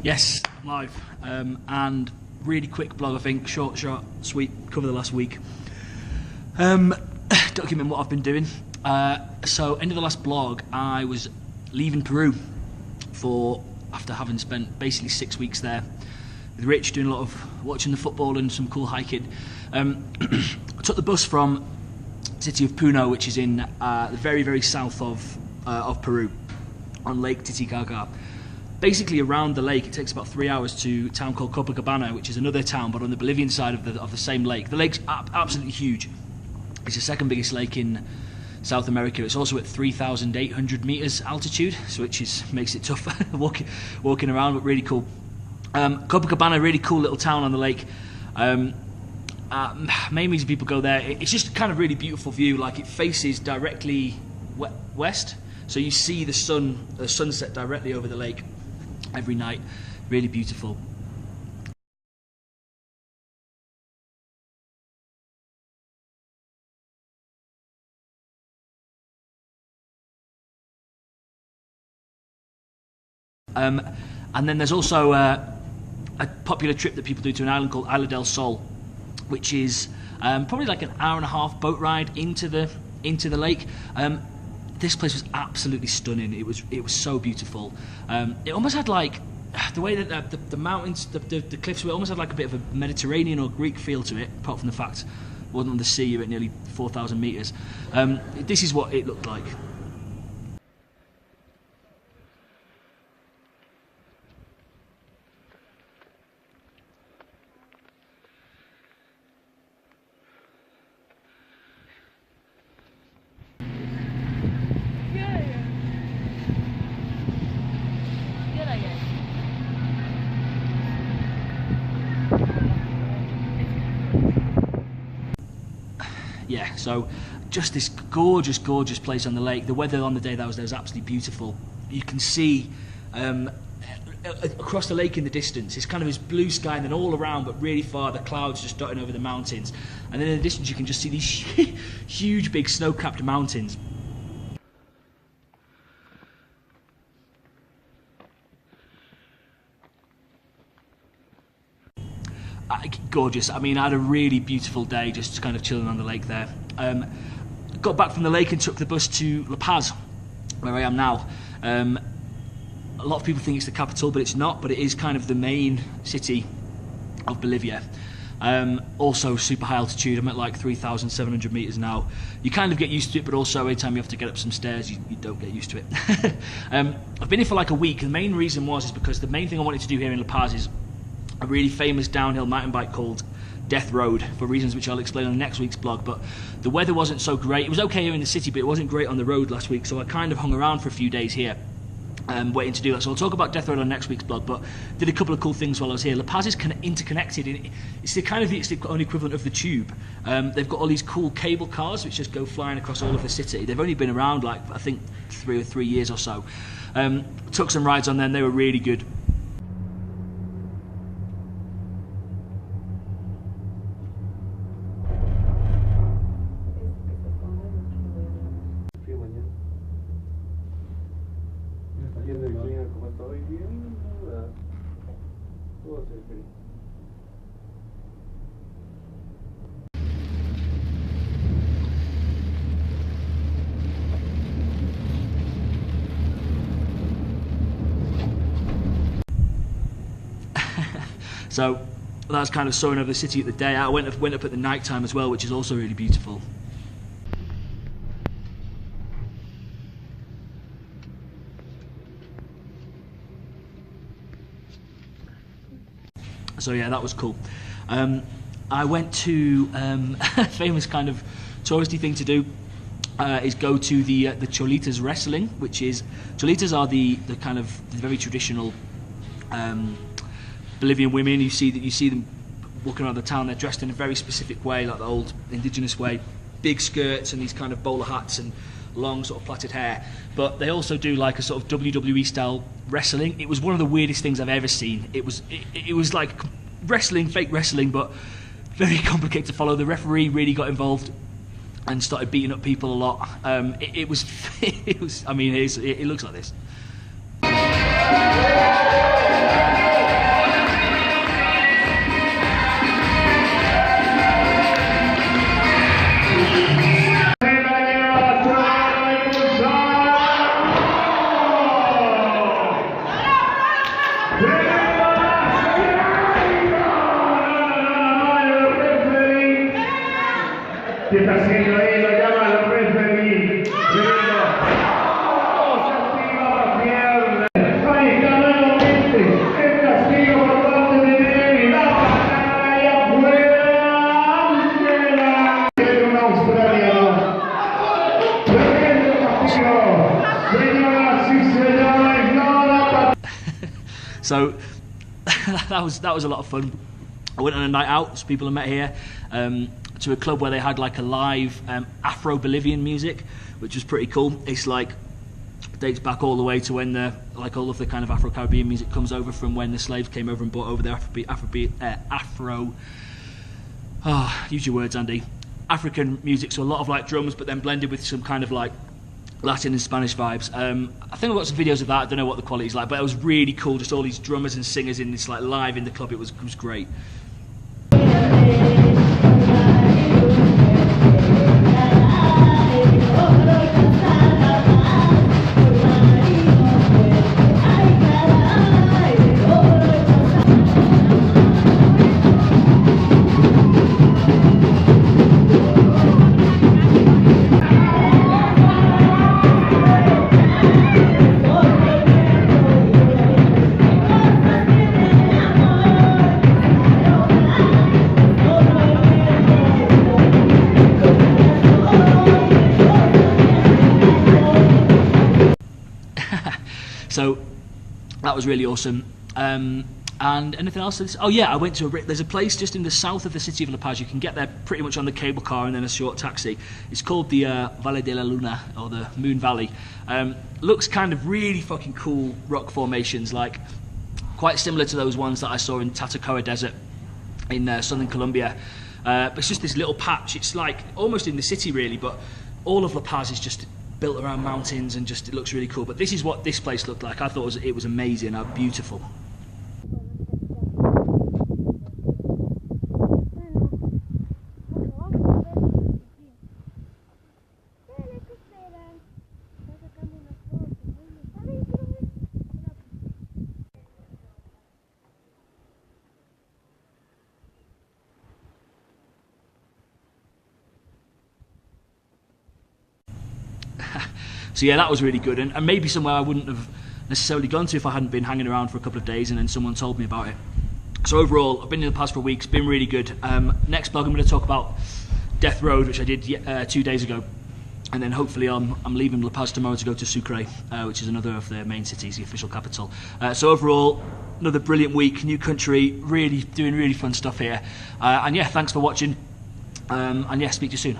Yes, live. And really quick blog, I think. Short, sweet, cover the last week. Document what I've been doing. So, end of the last blog, I was leaving Peru after having spent basically 6 weeks there with Rich, doing a lot of watching the football and some cool hiking. I took the bus from the city of Puno, which is in the very, very south of Peru, on Lake Titicaca. Basically, around the lake, it takes about 3 hours to a town called Copacabana, which is another town, but on the Bolivian side of the same lake. The lake's absolutely huge. It's the second biggest lake in South America. It's also at 3,800 meters altitude, so makes it tough walking around, but really cool. Copacabana, really cool little town on the lake. Main reason people go there, it's just a kind of really beautiful view. Like, it faces directly west, so you see the sunset directly over the lake every night. Really beautiful. And then there's also a popular trip that people do to an island called Isla del Sol, which is probably like an hour and a half boat ride into the lake. This place was absolutely stunning. It was so beautiful. It almost had like the way that the mountains, the cliffs, almost had like a bit of a Mediterranean or Greek feel to it. Apart from the fact it wasn't on the sea, you're at nearly 4,000 meters. This is what it looked like. Yeah, so just this gorgeous place on the lake. The weather on the day that I was there was absolutely beautiful. You can see across the lake in the distance, it's kind of this blue sky, and then all around, but really far, the clouds just dotting over the mountains. And then in the distance, you can just see these huge, big snow-capped mountains. Gorgeous. I mean, I had a really beautiful day just kind of chilling on the lake there. Got back from the lake and took the bus to La Paz, where I am now. A lot of people think it's the capital, but it's not, but it is kind of the main city of Bolivia. Also super high altitude. I'm at like 3,700 meters now. You kind of get used to it, but also every time you have to get up some stairs, you don't get used to it. I've been here for like a week. The main reason is because the main thing I wanted to do here in La Paz is a really famous downhill mountain bike called Death Road, for reasons which I'll explain on next week's blog. But the weather wasn't so great. It was okay here in the city, but it wasn't great on the road last week, so I kind of hung around for a few days here waiting to do that. So I'll talk about Death Road on next week's blog, but did a couple of cool things while I was here. La Paz is kind of interconnected. It's the kind of the own equivalent of the tube. They've got all these cool cable cars which just go flying across all of the city. They've only been around like, I think, 3 years or so. Took some rides on them. They were really good. So that's kind of soaring over the city at the day. I went up at the night time as well, which is also really beautiful. So yeah, that was cool. I went to a famous kind of touristy thing to do is go to the Cholitas wrestling, which is Cholitas are the kind of the very traditional Bolivian women. You see them walking around the town. They're dressed in a very specific way, like the old indigenous way, big skirts and these kind of bowler hats and long sort of plaited hair. But they also do like a sort of WWE style wrestling. It was one of the weirdest things I've ever seen. It was like wrestling, fake wrestling, but very complicated to follow. The referee really got involved and started beating up people a lot. It was I mean, it looks like this. ¿Qué está haciendo ahí? Lo llama el referee. ¡Oh! Castigo a la pierna. Ahí está nuevamente. El castigo por parte de Neri. La patada y afuera. Ángela. Era un australiano. Tremendo castigo. Señoras y señores, no la patada. So that was a lot of fun. I went on a night out, so people I met here, to a club where they had like a live Afro-Bolivian music, which was pretty cool. It's like, dates back all the way to when like all of the kind of Afro-Caribbean music comes over from when the slaves came over and brought over their use your words, Andy. African music, so a lot of like drums, but then blended with some kind of like Latin and Spanish vibes. I think I've got some videos of that. I don't know what the quality's like, but it was really cool. Just all these drummers and singers in this like live in the club. It was great. So that was really awesome. And anything else? Oh yeah, I went to there's a place just in the south of the city of La Paz. You can get there pretty much on the cable car and then a short taxi. It's called the Valle de la Luna, or the Moon Valley. Looks kind of really fucking cool rock formations, like quite similar to those ones that I saw in Tatacoa Desert in southern Colombia. But it's just this little patch. It's like almost in the city really, but all of La Paz is just built around mountains and just it looks really cool. But this is what this place looked like. I thought it was amazing, beautiful. So yeah, that was really good, and maybe somewhere I wouldn't have necessarily gone to if I hadn't been hanging around for a couple of days and then someone told me about it. So overall, I've been in La Paz for a week. It's been really good. Next blog I'm going to talk about Death Road, which I did 2 days ago, and then hopefully I'm leaving La Paz tomorrow to go to Sucre, which is another of the main cities, the official capital. So overall, another brilliant week, new country, really doing really fun stuff here. And yeah, thanks for watching, and yeah, speak to you soon.